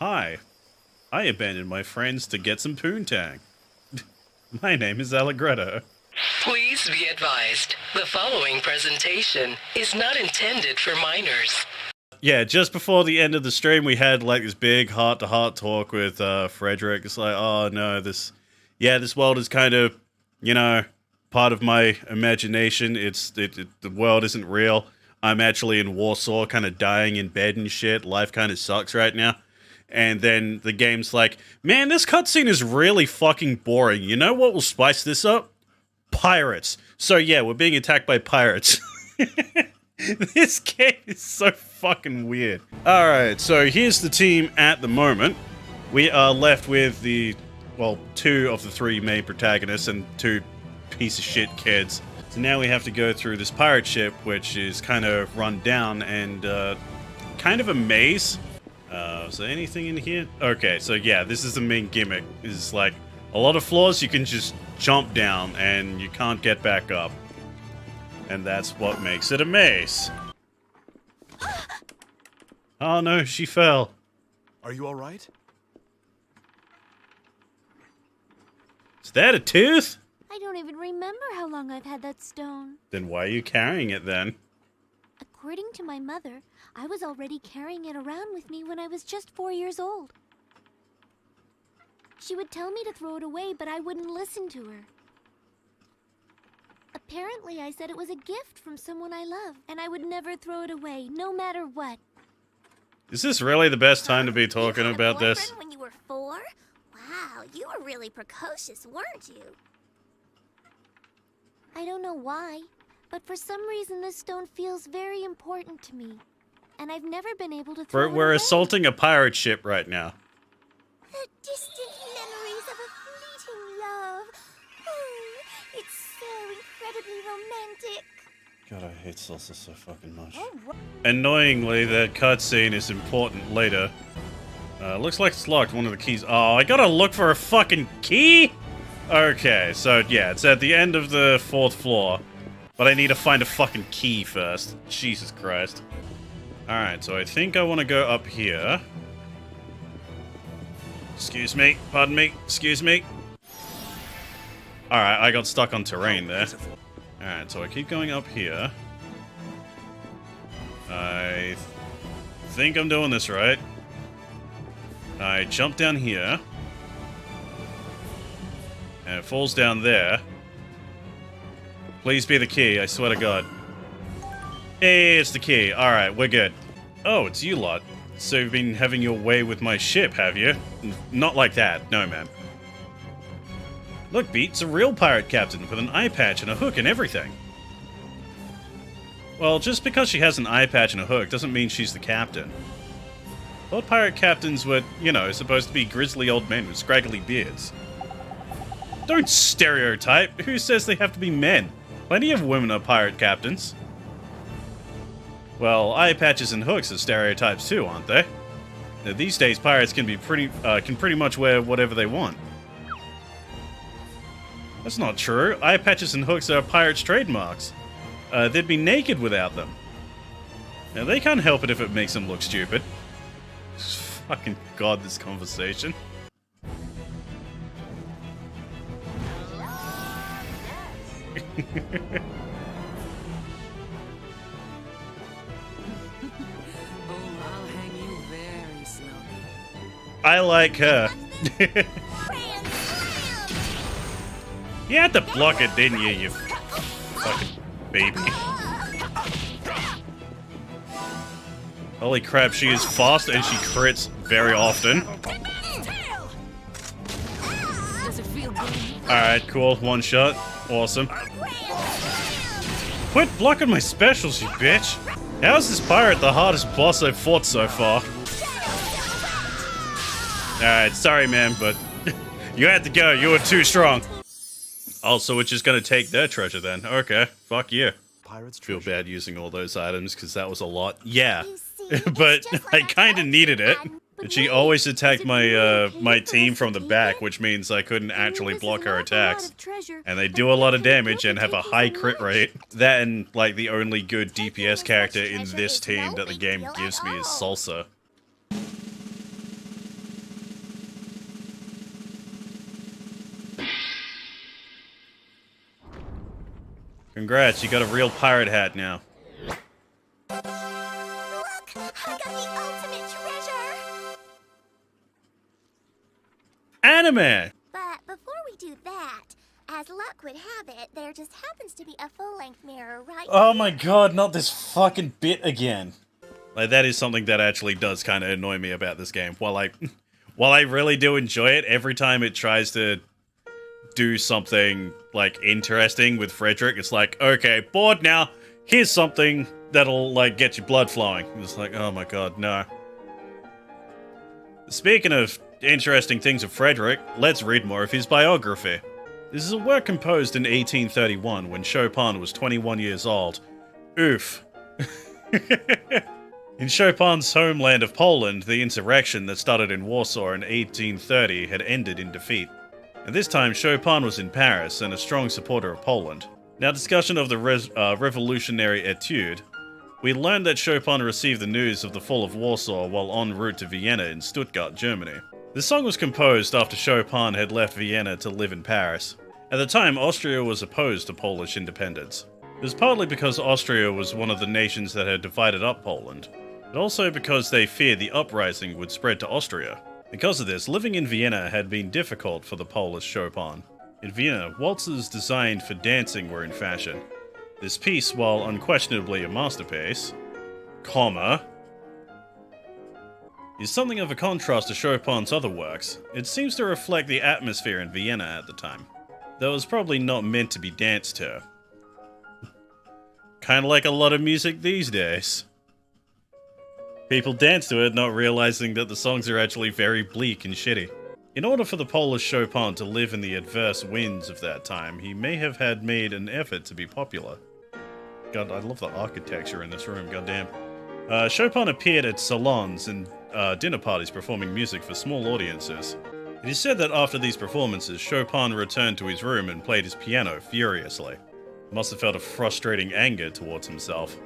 Hi, I abandoned my friends to get some poontang. My name is Allegretto. Please be advised, the following presentation is not intended for minors. Yeah, just before the end of the stream, we had like this big heart-to-heart talk with Frederick. It's like, oh no, this world is kind of, part of my imagination. The world isn't real. I'm actually in Warsaw, kind of dying in bed and shit. Life kind of sucks right now. And then the game's like, man, this cutscene is really fucking boring. You know what will spice this up? Pirates. So yeah, we're being attacked by pirates. This game is so fucking weird. Alright, so here's the team at the moment. We are left with two of the three main protagonists and two piece of shit kids. So now we have to go through this pirate ship, which is kind of run down and kind of a maze. Is there anything in here? Okay, so yeah, this is the main gimmick. Is like a lot of floors you can just jump down and you can't get back up. And that's what makes it a maze. Oh no, she fell. Are you alright? Is that a tooth? I don't even remember how long I've had that stone. Then why are you carrying it then? According to my mother, I was already carrying it around with me when I was just 4 years old. She would tell me to throw it away, but I wouldn't listen to her. Apparently, I said it was a gift from someone I love, and I would never throw it away, no matter what. Is this really the best time to be talking about this? When you were 4? Wow, you were really precocious, weren't you? I don't know why, but for some reason this stone feels very important to me. And I've never been able to throw it away. We're assaulting a pirate ship right now. The distant memories of a fleeting love. Oh, it's so incredibly romantic. God, I hate salsa so fucking much. Annoyingly, that cutscene is important later. Looks like it's locked, one of the keys. Oh, I gotta look for a fucking key? Okay, so yeah, it's at the end of the 4th floor. But I need to find a fucking key first. Jesus Christ. Alright, so I think I want to go up here. Excuse me, pardon me, excuse me. Alright, I got stuck on terrain there. Alright, so I keep going up here. I think I'm doing this right. I jump down here. And it falls down there. Please be the key, I swear to God. Hey, it's the key. Alright, we're good. Oh, it's you lot. So you've been having your way with my ship, have you? Not like that, no man. Look, Beat, it's a real pirate captain with an eye patch and a hook and everything. Well, just because she has an eye patch and a hook doesn't mean she's the captain. Thought pirate captains were, supposed to be grizzly old men with scraggly beards. Don't stereotype. Who says they have to be men? Plenty of women are pirate captains. Well, eye patches and hooks are stereotypes too, aren't they? Now, these days, pirates can pretty much wear whatever they want. That's not true. Eye patches and hooks are pirates' trademarks. They'd be naked without them. Now, they can't help it if it makes them look stupid. Fucking God, this conversation. I'll hang you very slowly. I like her. You had to block it, didn't you, you fucking baby? Holy crap, she is fast and she crits very often. Does it feel good? Alright, cool. One shot. Awesome. Quit blocking my specials, you bitch! How is this pirate the hardest boss I've fought so far? Alright, sorry man, but you had to go. You were too strong. Oh, so we're just gonna take their treasure then. Okay, fuck you. Pirates Feel treasure. bad using all those items, because that was a lot. Yeah, You see, it's but just I like kinda told needed you, it. Dad. But And she wait, always is attacked it my really okay my for team us from to the take back, it? which means I couldn't actually This is block an her awful lot attacks. of treasure, And they but do a lot of we can't damage and afford have to a take high it so crit much. rate. That and, like, the only good Taking DPS this character much in treasure this is team no that the big game deal gives at me is all. Salsa. Congrats, you got a real pirate hat now. Look! I got the ultimate treasure! Anime! But before we do that, as luck would have it, there just happens to be a full-length mirror right Oh my god, not this fucking bit again. Like, that is something that actually does kind of annoy me about this game. While I really do enjoy it, every time it tries to do something, like, interesting with Frederick, it's like, okay, bored now, here's something that'll, like, get your blood flowing. It's like, oh my god, no. Speaking of interesting things of Frederick, let's read more of his biography. This is a work composed in 1831 when Chopin was 21 years old. Oof. In Chopin's homeland of Poland, the insurrection that started in Warsaw in 1830 had ended in defeat. At this time, Chopin was in Paris and a strong supporter of Poland. Now, discussion of the revolutionary etude. We learned that Chopin received the news of the fall of Warsaw while en route to Vienna in Stuttgart, Germany. The song was composed after Chopin had left Vienna to live in Paris. At the time, Austria was opposed to Polish independence. It was partly because Austria was one of the nations that had divided up Poland, but also because they feared the uprising would spread to Austria. Because of this, living in Vienna had been difficult for the Polish Chopin. In Vienna, waltzes designed for dancing were in fashion. This piece, while unquestionably a masterpiece, is something of a contrast to Chopin's other works. It seems to reflect the atmosphere in Vienna at the time, though it was probably not meant to be danced to. Kinda like a lot of music these days. People dance to it, not realizing that the songs are actually very bleak and shitty. In order for the Polish Chopin to live in the adverse winds of that time, he may have had made an effort to be popular. God, I love the architecture in this room, goddamn. Chopin appeared at salons and dinner parties performing music for small audiences. It is said that after these performances, Chopin returned to his room and played his piano furiously. He must have felt a frustrating anger towards himself.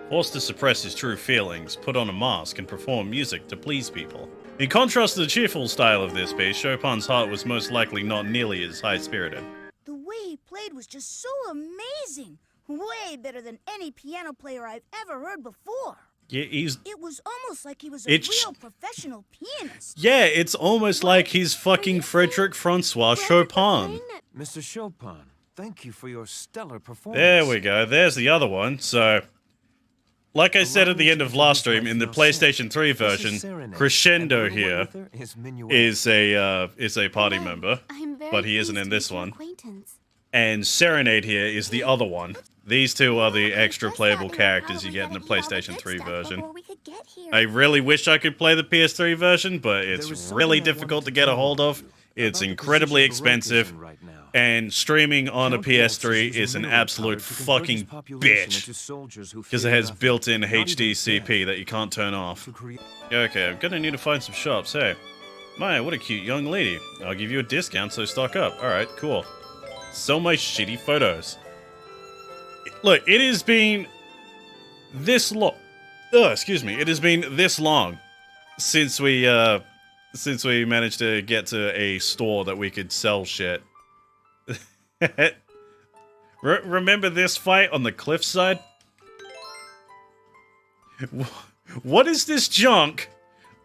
Forced to suppress his true feelings, put on a mask, and perform music to please people. In contrast to the cheerful style of this piece, Chopin's heart was most likely not nearly as high-spirited. The way he played was just so amazing. Way better than any piano player I've ever heard before. Yeah, It was almost like he was a real professional pianist. Yeah, it's almost like he's fucking Frederick Francois Chopin. Mr. Chopin, thank you for your stellar performance. There we go. There's the other one. So, like I said at the end of last stream, in the PlayStation 3 version, Crescendo here is a party member, but he isn't in this one. And Serenade here is the other one. These two are the extra playable characters you get in the PlayStation 3 version. I really wish I could play the PS3 version, but it's really difficult to get a hold of. It's incredibly expensive, and streaming on a PS3 is an absolute fucking bitch, because it has built-in HDCP that you can't turn off. Okay, I'm gonna need to find some shops. Hey, Maya, what a cute young lady. I'll give you a discount, so stock up. Alright, cool. Sell my shitty photos. Look, it has been this long. Excuse me. It has been this long since we managed to get to a store that we could sell shit. Remember this fight on the cliffside? What is this junk?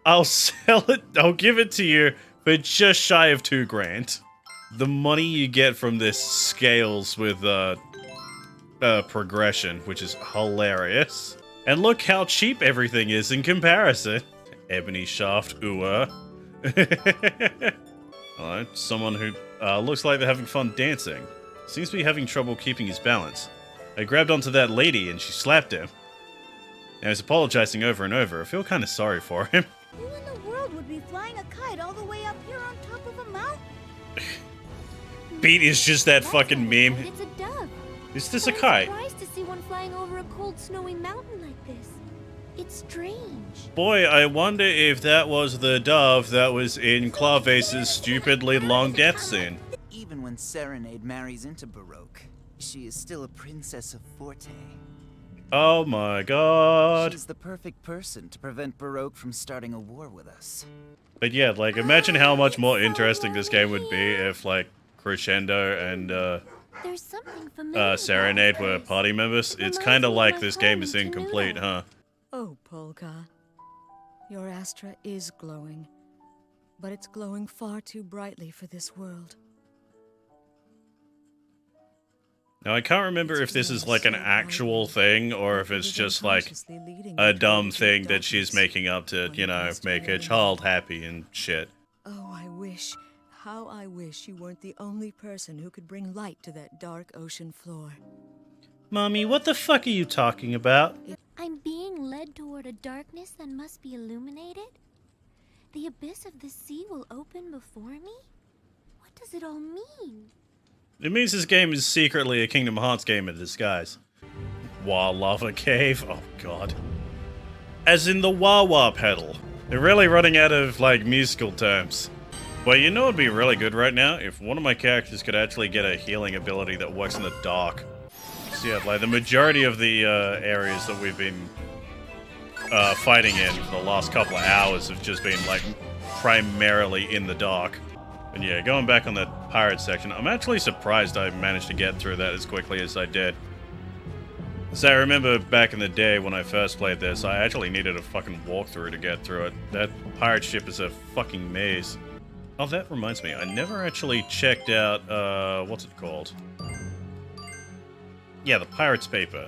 I'll sell it. I'll give it to you for just shy of $2 grand. The money you get from this scales with progression, which is hilarious. And look how cheap everything is in comparison. Ebony shaft, Hello, someone who looks like they're having fun dancing. Seems to be having trouble keeping his balance. I grabbed onto that lady and she slapped him. Now he's apologizing over and over. I feel kind of sorry for him. Who in the world would be flying a kite all the way up here on top of a mountain? Pete is just that fucking meme. It's a dove. Is this I'm a kite? surprised to see one flying over a cold, snowy mountain like this. It's strange. Boy, I wonder if that was the dove that was in Clave's stupidly long death scene. Even when Serenade marries into Baroque, she is still a princess of Forte. Oh my god. She's the perfect person to prevent Baroque from starting a war with us. But yeah, like, imagine how much more interesting this game would be if, like, Crescendo and There's something familiar. Serenade were party members. It's kind of like this game is incomplete, huh? Oh, Polka. Your Astra is glowing. But it's glowing far too brightly for this world. Now, I can't remember if this is like an actual thing or if it's just like a dumb thing that she's making up to, you know, make her child happy and shit. Oh, how I wish you weren't the only person who could bring light to that dark ocean floor. Mommy, what the fuck are you talking about? I'm being led toward a darkness that must be illuminated? The abyss of the sea will open before me? What does it all mean? It means this game is secretly a Kingdom Hearts game in disguise. Wah Lava Cave? Oh god. As in the wah wah pedal. They're really running out of, like, musical terms. Well, you know it'd be really good right now? If one of my characters could actually get a healing ability that works in the dark. So yeah, like, the majority of the areas that we've been fighting in for the last couple of hours have just been, like, primarily in the dark. And yeah, going back on that pirate section, I'm actually surprised I managed to get through that as quickly as I did. So I remember back in the day when I first played this, I actually needed a fucking walkthrough to get through it. That pirate ship is a fucking maze. Oh, that reminds me, I never actually checked out, what's it called? Yeah, the pirate's paper.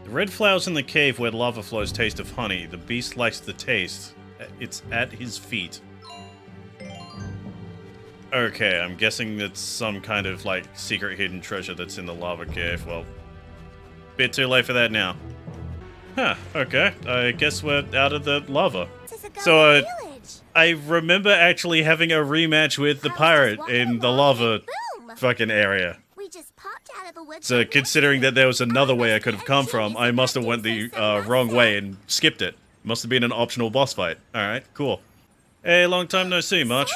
The red flowers in the cave where lava flows taste of honey. The beast likes the taste. It's at his feet. Okay, I'm guessing that's some kind of, like, secret hidden treasure that's in the lava cave. Well, bit too late for that now. Huh, okay. I guess we're out of the lava. So, I remember actually having a rematch with the pirate in the lava fucking area. So, considering that there was another way I could have come from, I must have went the wrong way and skipped it. Must have been an optional boss fight. Alright, cool. Hey, long time no see, much.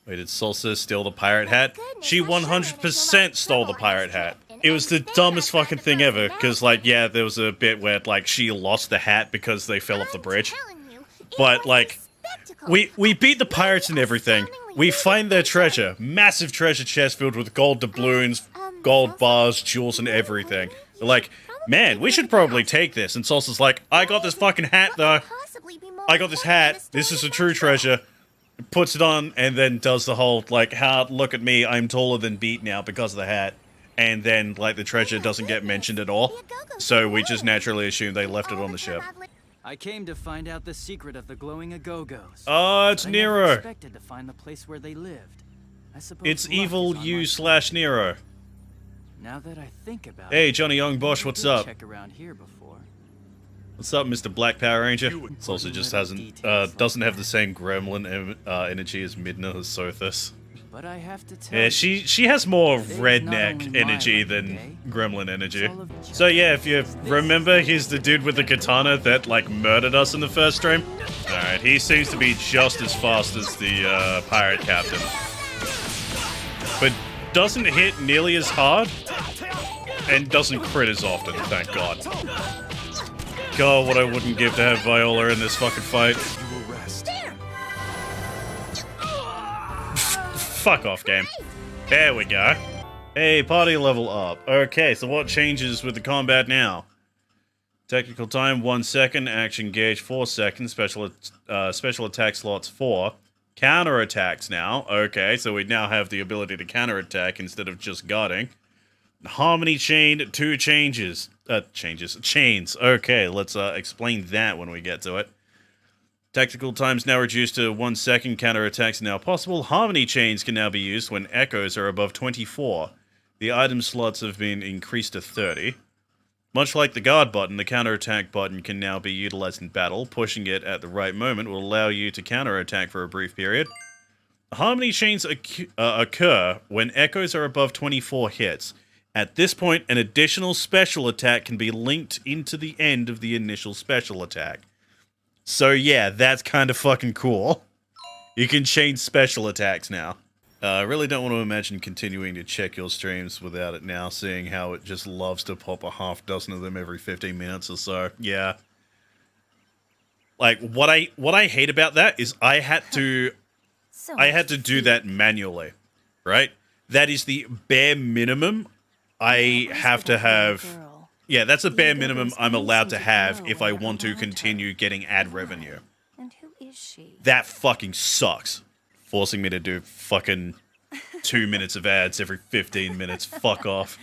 Wait, did Salsa steal the pirate hat? She 100% stole the pirate hat. It was the dumbest fucking thing ever, because, like, yeah, there was a bit where, like, she lost the hat because they fell off the bridge. But, like, we beat the pirates and everything. We find their treasure. Massive treasure chest filled with gold doubloons, gold bars, jewels, and everything. They're like, man, we should probably take this. And Salsa's like, I got this fucking hat, though. I got this hat. This is a true treasure. Puts it on, and then does the whole, like, how, look at me, I'm taller than Beat now because of the hat. And then, like, the treasure doesn't get mentioned at all. So we just naturally assume they left it on the ship. I came to find out the secret of the glowing Agogos. Oh, it's Nero. I expected to find the place where they lived. I suppose it's evil you/Nero. Now that I think about hey, Johnny Young Bosch, what's up? Check around here before. What's up, Mr. Black Power Ranger? This also just doesn't have the same gremlin energy as Midna or Sothis. But I have to tell yeah, she has more redneck energy than gremlin energy. So yeah, if you remember, he's the dude with the katana that, like, murdered us in the first stream. Alright, he seems to be just as fast as the pirate captain. But doesn't hit nearly as hard, and doesn't crit as often, thank god. God, what I wouldn't give to have Viola in this fucking fight. Fuck off, game. There we go. Hey, party level up. Okay, so what changes with the combat now? Technical time 1 second, action gauge 4 seconds, special attack slots 4. Counter attacks now. Okay, so we now have the ability to counter attack instead of just guarding. Harmony chain 2 changes. Chains. Okay, let's explain that when we get to it. Tactical time's now reduced to 1 second. Counterattacks are now possible. Harmony chains can now be used when echoes are above 24. The item slots have been increased to 30. Much like the guard button, the counterattack button can now be utilized in battle. Pushing it at the right moment will allow you to counterattack for a brief period. Harmony chains occur when echoes are above 24 hits. At this point, an additional special attack can be linked into the end of the initial special attack. So yeah, that's kind of fucking cool. You can chain special attacks now. I really don't want to imagine continuing to check your streams without it now, seeing how it just loves to pop a half dozen of them every 15 minutes or so. Yeah. Like, what I hate about that is I had to do that manually, right? That is the bare minimum I have to have. Yeah, that's a bare minimum I'm allowed to have if I want to continue getting ad revenue. And who is she? That fucking sucks. Forcing me to do fucking 2 minutes of ads every 15 minutes. Fuck off.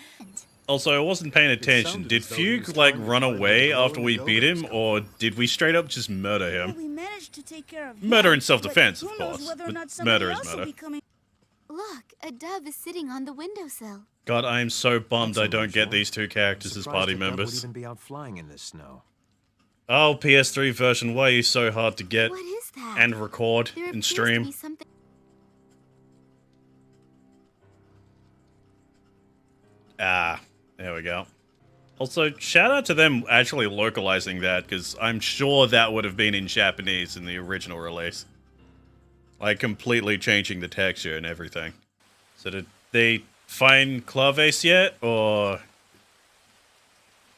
Also, I wasn't paying attention. Did Fugue, like, run away after we beat him, or did we straight up just murder him? We managed to take care of Murder him, in self-defense, but of who knows course. whether or But not somebody murder is else will murder. be coming. Look, a dove is sitting on the windowsill. God, I am so bummed I don't get these two characters as Surprised party the dove members. would even be out flying in this snow. Oh, PS3 version, why are you so hard to get What is that? and record There and appears to stream? be something. Ah, there we go. Also, shout out to them actually localizing that, because I'm sure that would have been in Japanese in the original release. Like, completely changing the texture and everything. So did they find Claves yet, or...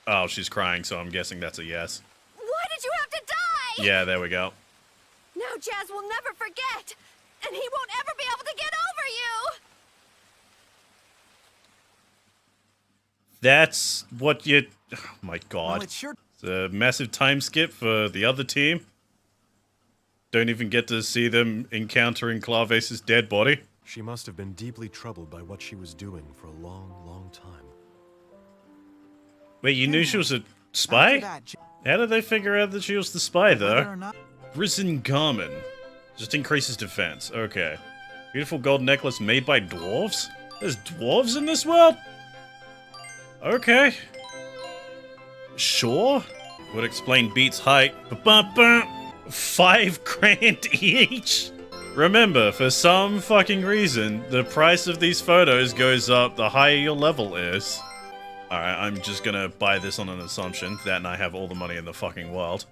Oh, she's crying, so I'm guessing that's a yes. Why did you have to die? Yeah, there we go. Now Jazz will never forget, and he won't ever be able to get over you. That's what you... Oh my god. Well, it's sure. It's a massive time skip for the other team. Don't even get to see them encountering Claves' dead body. She must have been deeply troubled by what she was doing for a long, long time. Wait, you knew she was a spy? How did they figure out that she was the spy, though? Risen Garmin. Just increases defense. Okay. Beautiful gold necklace made by dwarves? There's dwarves in this world? Okay. Sure. Would explain Beat's height. Ba-ba-ba. 5 grand each? Remember, for some fucking reason, the price of these photos goes up the higher your level is. Alright, I'm just gonna buy this on an assumption that and I have all the money in the fucking world.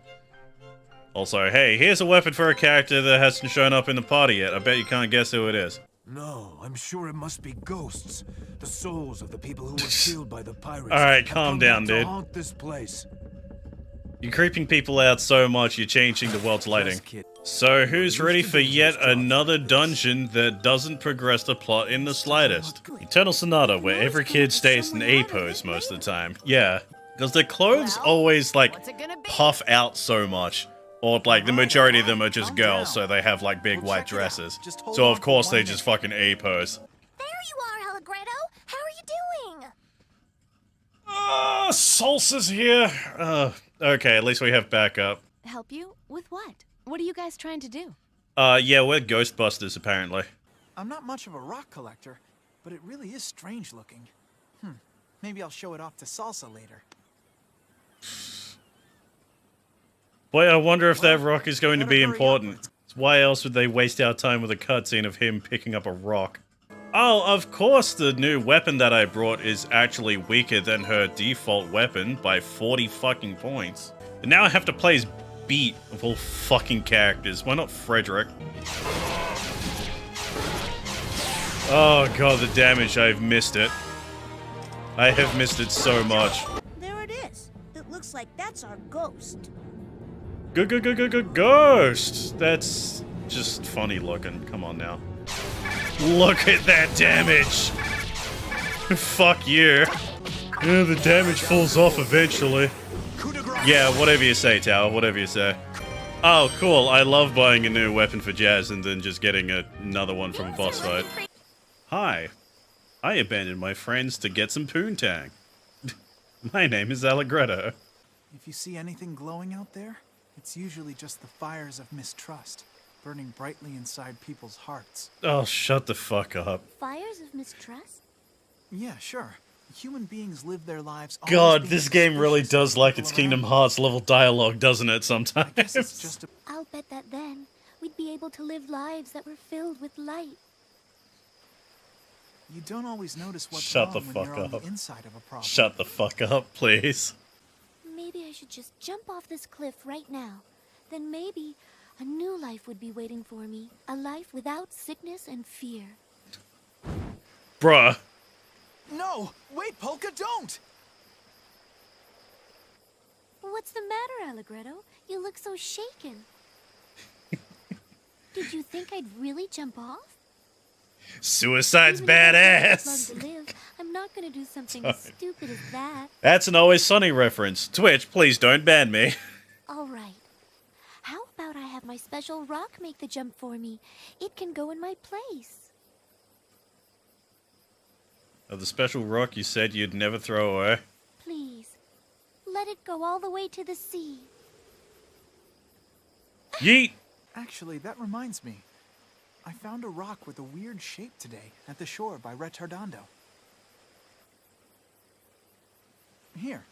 Also, hey, here's a weapon for a character that hasn't shown up in the party yet. I bet you can't guess who it is. No, I'm sure it must be ghosts. The souls of the people who were killed by the pirates. Alright, have calm come down, back to dude. haunt this place. You're creeping people out so much, you're changing the world's lighting. So, who's ready for yet another dungeon that doesn't progress the plot in the slightest? Eternal Sonata, where every kid stays in A pose most of the time. Yeah, because their clothes always, like, puff out so much. Or, like, the majority of them are just girls, so they have, like, big white dresses. So, of course, they just fucking A pose. There you are, Allegretto. How are you doing? Salsa's here! Okay, at least we have backup. Help you? With what? What are you guys trying to do? Yeah, we're Ghostbusters, apparently. I'm not much of a rock collector, but it really is strange looking. Maybe I'll show it off to Salsa later. Boy, I wonder if that rock is going to be important. Why else would they waste our time with a cutscene of him picking up a rock? Oh, of course the new weapon that I brought is actually weaker than her default weapon by 40 fucking points. And now I have to play as Beat of all fucking characters. Why not Frederick? Oh god, the damage, I've missed it. I have missed it so much. There it is. It looks like that's our ghost. Ghost! That's just funny looking. Come on now. Look at that damage! Fuck you. Yeah, the damage falls off eventually. Yeah, whatever you say, Tower, whatever you say. Oh, cool. I love buying a new weapon for Jazz and then just getting another one from a boss fight. Hi. I abandoned my friends to get some poontang. My name is Allegretto. If you see anything glowing out there, it's usually just the fires of mistrust, burning brightly inside people's hearts. Oh, shut the fuck up. Fires of mistrust? Yeah, sure. Human beings live their lives. God, this game really does like its Kingdom Hearts level dialogue, doesn't it, sometimes? I'll bet that then we'd be able to live lives that were filled with light. You don't always notice what's Shut the wrong when fuck you're on up. the inside of a problem. Shut the fuck up, please. Maybe I should just jump off this cliff right now. Then maybe a new life would be waiting for me. A life without sickness and fear. Bruh. No! Wait, Polka, don't! What's the matter, Allegretto? You look so shaken. Did you think I'd really jump off? Suicide's Even if I don't have badass. long to live, I'm not gonna do something as stupid as that. That's an Always Sunny reference. Twitch, please don't ban me. All right. How about I have my special rock make the jump for me? It can go in my place. Of the special rock you said you'd never throw away. Please, let it go all the way to the sea. Yeet! Actually, that reminds me. I found a rock with a weird shape today at the shore by Retardando. Here.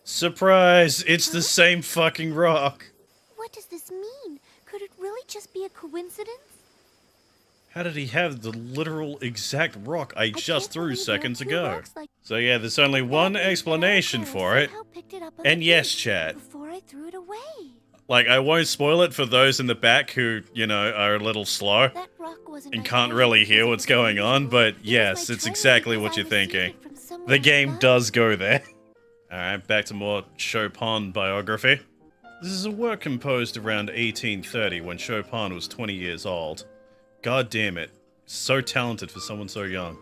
Surprise! It's the same fucking rock. What does this mean? Could it really just be a coincidence? How did he have the literal exact rock I just threw seconds ago? Rocks like So yeah, there's only one explanation for it. somehow picked it up on And the yes, beach chat. before I threw it away. Like, I won't spoil it for those in the back who, you know, are a little slow That rock wasn't and my can't favorite really because hear it what's was going on, unusual. but It was yes, my it's treasure exactly because what I you're received thinking. it from someone The I game loved. does go there. Alright, back to more Chopin biography. This is a work composed around 1830 when Chopin was 20 years old. God damn it. So talented for someone so young.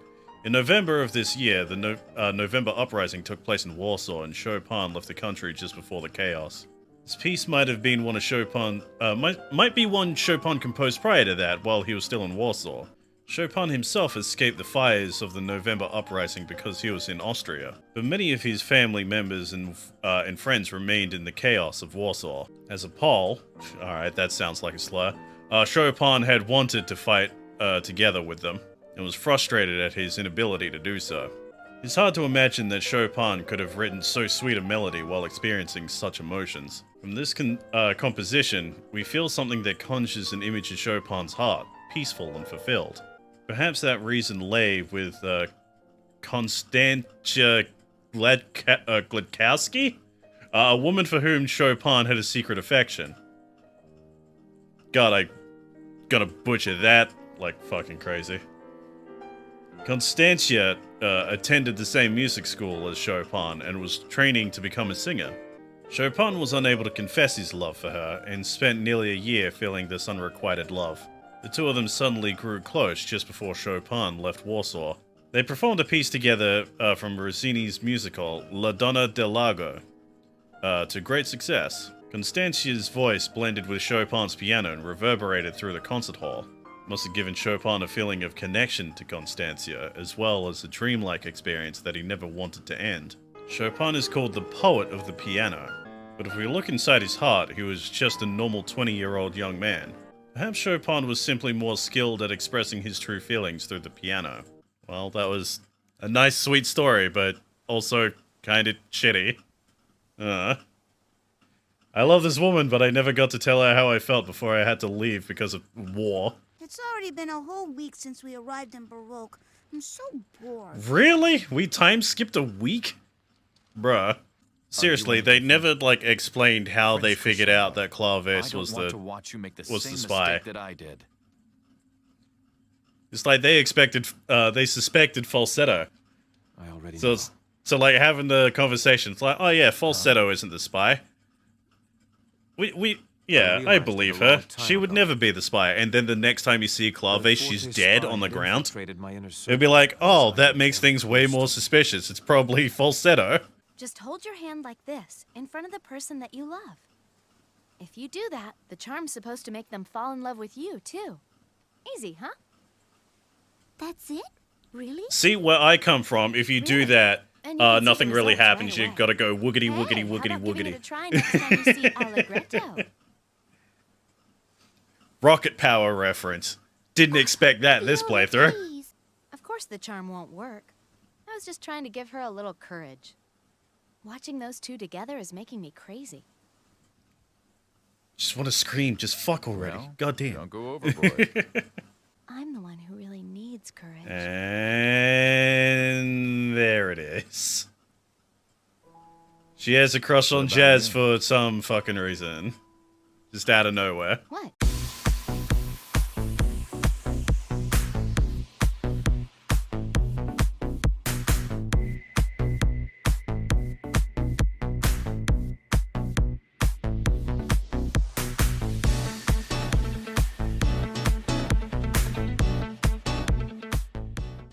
In November of this year, the November Uprising took place in Warsaw, and Chopin left the country just before the chaos. This piece might have been one of Chopin, might be one Chopin composed prior to that, while he was still in Warsaw. Chopin himself escaped the fires of the November Uprising because he was in Austria, but many of his family members and friends remained in the chaos of Warsaw. As a Pole, alright, that sounds like a slur, Chopin had wanted to fight together with them, and was frustrated at his inability to do so. It's hard to imagine that Chopin could have written so sweet a melody while experiencing such emotions. From this composition, we feel something that conjures an image of Chopin's heart, peaceful and fulfilled. Perhaps that reason lay with Konstantia Gladkowski? A woman for whom Chopin had a secret affection. God, I gonna butcher that like fucking crazy. Constantia attended the same music school as Chopin and was training to become a singer. Chopin was unable to confess his love for her and spent nearly a year feeling this unrequited love. The two of them suddenly grew close just before Chopin left Warsaw. They performed a piece together from Rossini's musical La Donna del Lago to great success. Constantia's voice blended with Chopin's piano and reverberated through the concert hall. Must have given Chopin a feeling of connection to Constantia, as well as a dreamlike experience that he never wanted to end. Chopin is called the poet of the piano, but if we look inside his heart, he was just a normal 20-year-old young man. Perhaps Chopin was simply more skilled at expressing his true feelings through the piano. Well, that was a nice, sweet story, but also kinda shitty. I love this woman, but I never got to tell her how I felt before I had to leave because of war. It's already been a whole week since we arrived in Baroque. I'm so bored. Really? We time skipped a week? Bruh. Seriously, they never, like, explained how they figured out that Claves was the spy. That I did. It's like they suspected falsetto. I already So, so like, having the conversation, it's like, oh yeah, falsetto isn't the spy. Yeah, I believe her. She would never be the spy. And then the next time you see Claves, she's dead on the ground. It'd be like, oh, that makes things way more suspicious. It's probably falsetto. Just hold your hand like this, in front of the person that you love. If you do that, the charm's supposed to make them fall in love with you, too. Easy, huh? That's it? Really? See, where I come from, if you do that, And you can see nothing the really results happens. right You've away. got to go woogity, woogity, Hey, woogity, how about giving it a woogity. try next time you see Allegretto? Rocket power reference. Didn't expect that in this Viola, playthrough. please. Of course the charm won't work. I was just trying to give her a little courage. Watching those two together is making me crazy. Just want to scream. Just fuck already. Well, God damn. Don't go overboard. I'm the one who really needs courage. And there it is. She has a crush on Jazz for some fucking reason. Just out of nowhere. What?